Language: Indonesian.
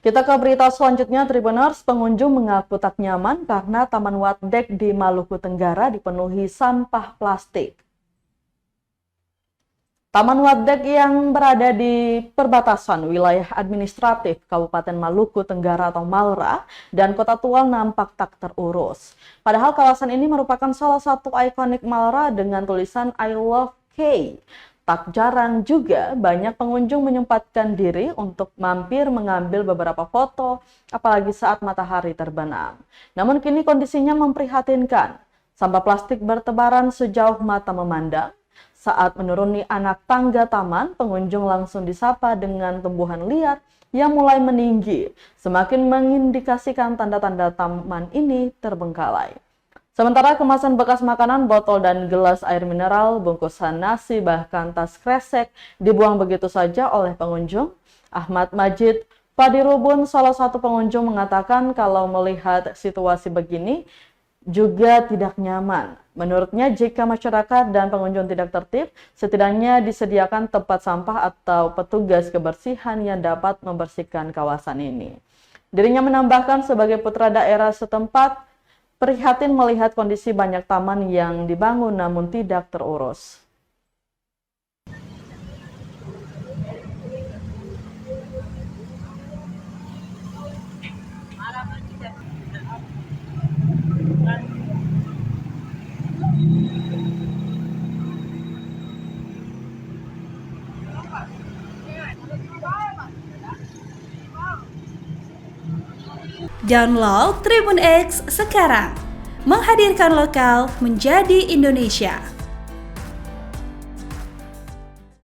Kita ke berita selanjutnya, Tribuners. Pengunjung mengaku tak nyaman karena Taman Wadek di Maluku Tenggara dipenuhi sampah plastik. Taman Wadek yang berada di perbatasan wilayah administratif Kabupaten Maluku Tenggara atau Malra dan Kota Tual nampak tak terurus. Padahal kawasan ini merupakan salah satu ikonik Malra dengan tulisan I Love K. Tak jarang juga banyak pengunjung menyempatkan diri untuk mampir mengambil beberapa foto, apalagi saat matahari terbenam. Namun kini kondisinya memprihatinkan. Sampah plastik bertebaran sejauh mata memandang. Saat menuruni anak tangga taman, pengunjung langsung disapa dengan tumbuhan liar yang mulai meninggi, semakin mengindikasikan tanda-tanda taman ini terbengkalai. Sementara kemasan bekas makanan, botol dan gelas air mineral, bungkusan nasi, bahkan tas kresek dibuang begitu saja oleh pengunjung. Ahmad Majid Padirubun, salah satu pengunjung, mengatakan kalau melihat situasi begini juga tidak nyaman. Menurutnya, jika masyarakat dan pengunjung tidak tertib, setidaknya disediakan tempat sampah atau petugas kebersihan yang dapat membersihkan kawasan ini. Dirinya menambahkan sebagai putra daerah setempat, prihatin melihat kondisi banyak taman yang dibangun namun tidak terurus. Download Tribun X sekarang, menghadirkan lokal menjadi Indonesia.